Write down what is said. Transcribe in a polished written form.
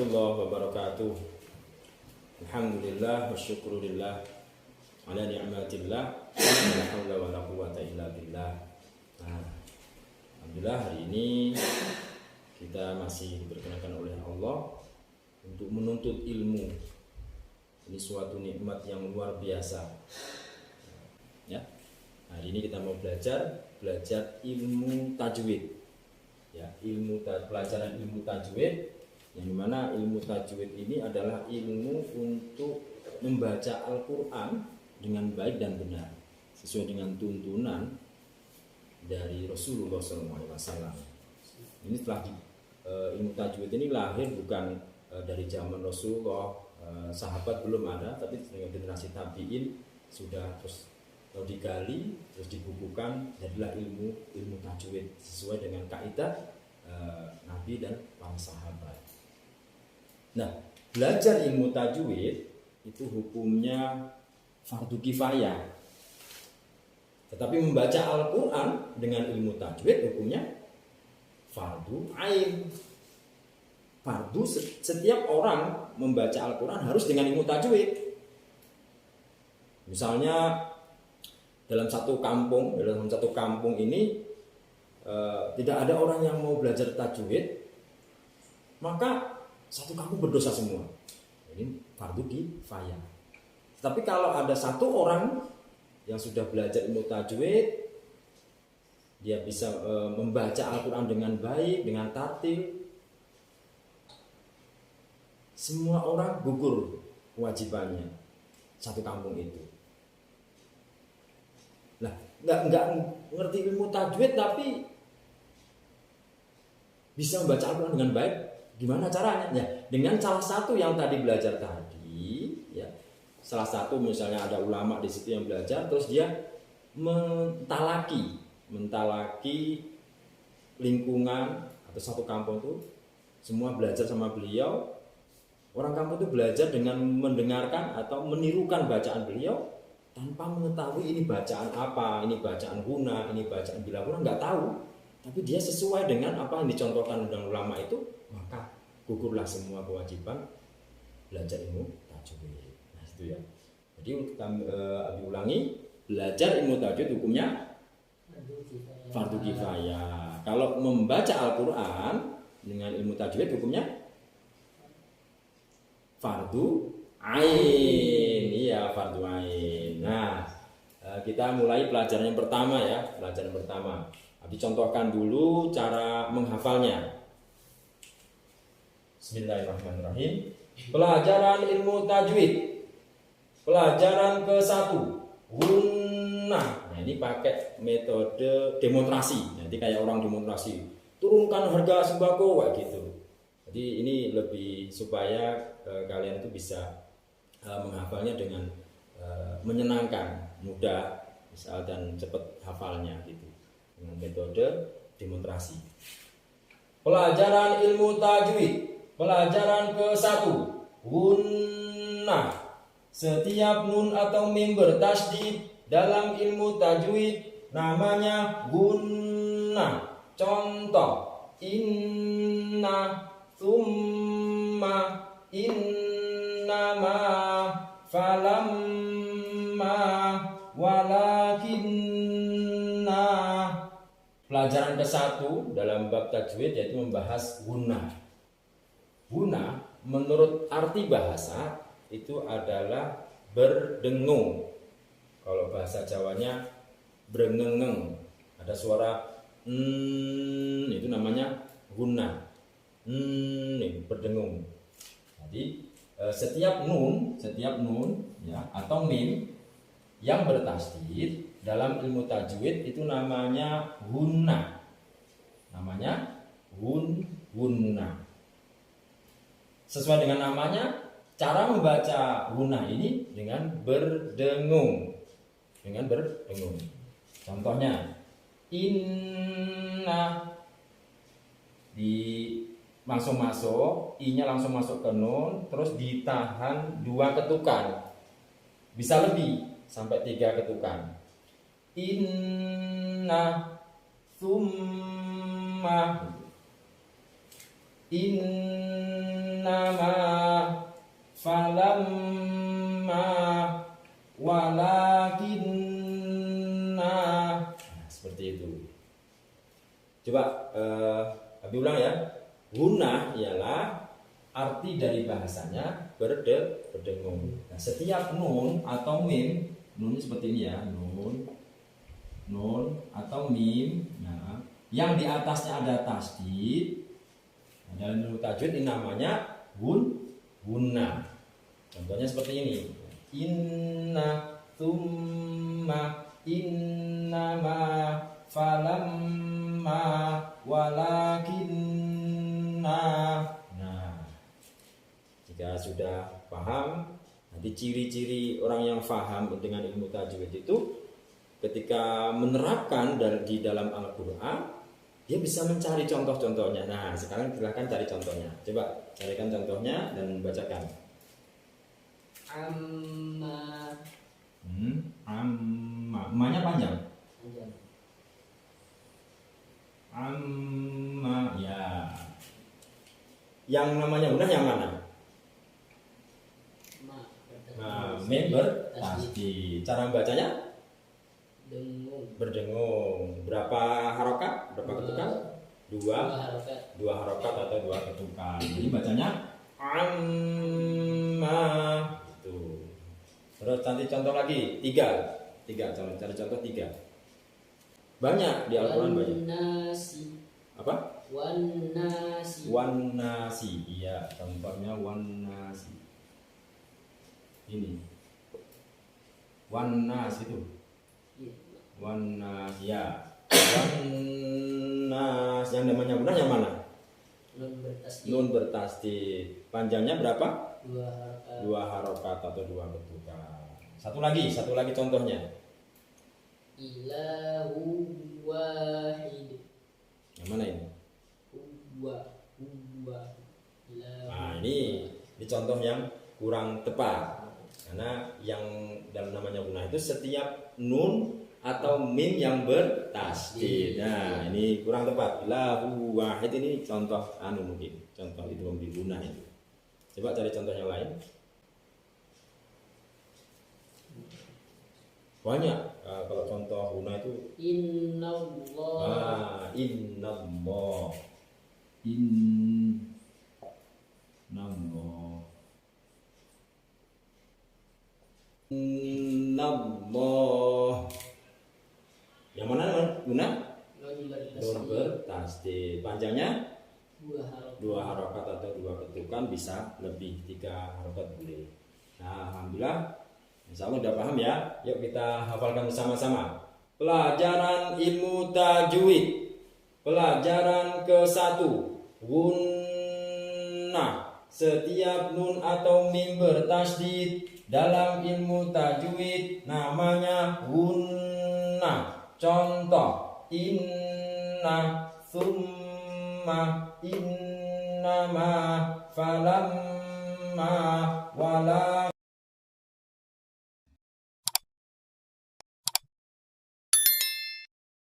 warahmatullahi wabarakatuh. Alhamdulillah wa syukurillah ala ni'matillah la haula wala quwwata illa billah. Alhamdulillah hari ini kita masih diperkenankan oleh Allah untuk menuntut ilmu. Ini suatu nikmat yang luar biasa. Ya. Hari ini kita mau belajar ilmu tajwid. Ya, pelajaran ilmu tajwid, yang dimana ilmu tajwid ini adalah ilmu untuk membaca Al-Quran dengan baik dan benar sesuai dengan tuntunan dari Rasulullah SAW. Ini setelah ilmu tajwid ini lahir bukan dari zaman Rasulullah, sahabat belum ada, tapi dengan generasi tabi'in sudah terus digali, terus dibukukan, jadilah ilmu tajwid sesuai dengan kaidah Nabi dan para sahabat. Nah, belajar ilmu tajwid itu hukumnya fardu kifayah. Tetapi membaca Al-Quran dengan ilmu tajwid hukumnya fardu ain. Fardu, setiap orang membaca Al-Quran harus dengan ilmu tajwid. Misalnya dalam satu kampung ini tidak ada orang yang mau belajar tajwid, maka satu kampung berdosa semua. Ini fardu kifayah. Tapi kalau ada satu orang yang sudah belajar ilmu tajwid, dia bisa membaca Al-Quran dengan baik, dengan tartil, semua orang gugur kewajibannya satu kampung itu. Nah, nggak ngerti ilmu tajwid tapi bisa membaca Al-Quran dengan baik, gimana caranya? Ya, dengan salah satu yang tadi belajar tadi, ya, salah satu misalnya ada ulama di situ yang belajar, terus dia mentalaki lingkungan atau satu kampung itu semua belajar sama beliau. Orang kampung itu belajar dengan mendengarkan atau menirukan bacaan beliau, tanpa mengetahui ini bacaan apa, ini bacaan guna, ini bacaan bila guna, nggak tahu. Tapi dia sesuai dengan apa yang dicontohkan dengan ulama itu, maka gugurlah semua kewajiban belajar ilmu tajwid. Nah itu ya. Jadi kita ulangi, belajar ilmu tajwid hukumnya fardu kifayah. Kalau membaca Al-Quran dengan ilmu tajwid hukumnya fardu ain. Iya, fardu ain. Nah, kita mulai pelajaran yang pertama ya. Pelajaran pertama. Dicontohkan dulu cara menghafalnya. Bismillahirrahmanirrahim. Pelajaran ilmu tajwid. Pelajaran ke-1. Gunnah. Nah, ini pakai metode demonstrasi. Nanti kayak orang demonstrasi. Turunkan harga sembako kayak gitu. Jadi ini lebih supaya kalian itu bisa menghafalnya dengan menyenangkan, mudah, misal dan cepat hafalnya gitu. Dengan metode demonstrasi. Pelajaran ilmu tajwid. Pelajaran ke-1. Gunnah. Setiap nun atau mim bertasydid dalam ilmu tajwid namanya gunnah. Contoh: inna, tsumma, innama, falamma, walakinna. Pelajaran ke-1 dalam bab tajwid yaitu membahas gunnah. Gunnah menurut arti bahasa itu adalah berdengung. Kalau bahasa Jawanya brengengeng, ada suara itu namanya gunnah. Berdengung. Jadi setiap nun ya atau mim yang bertasydid dalam ilmu tajwid itu namanya gunnah. Namanya gunnah. Sesuai dengan namanya, cara membaca gunnah ini dengan berdengung. Contohnya, inna langsung masuk, i-nya langsung masuk ke nun, terus ditahan 2 ketukan. Bisa lebih sampai 3 ketukan. Inna, tsumma, inna, innama, falamma, walakinna. Nah, seperti itu. Coba Abi ulang ya. Guna ialah arti dari bahasanya berdengung. Nah, setiap nun atau mim, nun seperti ini ya, nun atau mim, nah, yang di atasnya ada tasdid, nah, dalam ilmu tajwid ini namanya guna. Contohnya seperti ini. Inna, thumma, innama, falamma, walakinna. Nah, jika sudah paham, nanti ciri-ciri orang yang paham dengan ilmu tajwid itu ketika menerapkan di dalam Al-Quran, dia bisa mencari contoh-contohnya. Nah, sekarang silahkan cari contohnya. Coba carikan contohnya dan bacakan. Amma. Amma-nya panjang. Amma, ya. Yang namanya gunah yang mana? Nah, member tasdid. Cara membacanya? Berdengung. Berapa harokat? Berapa ketukan? Dua harokat atau dua ketukan. Jadi bacanya amma. Itu. Terus nanti contoh lagi tiga. Cari contoh tiga. Banyak di Al-Quran banyak. Apa? Wan nasi. Iya, contohnya wan nasi. Ini. Wan nas itu. Wan nas ya. Wan nas yang namanya gunah yang mana? Nun bertasdid. Panjangnya berapa? Dua harokat atau dua ketukan. Satu lagi contohnya. Ilahu wahid. Yang mana ini? Nah, ini contoh yang kurang tepat. Karena yang dalam namanya gunah itu setiap nun atau mim yang bertasdid. Nah, ini kurang tepat. Ilahu wahid ini contoh mungkin. Contoh itu di gunah itu. Coba cari contoh yang lain. Banyak. Kalau contoh guna itu innallah. Innallah. Yang mana guna? Nun bertasdid. Panjangnya dua harokat atau dua ketukan, bisa lebih 3 harokat boleh. Nah, alhamdulillah. Insya Allah sudah paham ya. Yuk kita hafalkan bersama-sama. Pelajaran ilmu tajwid. Pelajaran ke-1. Gunnah. Setiap nun atau mim bertasdid dalam ilmu tajwid namanya gunnah. Contoh: inna, thumma, innama, falamma, wala.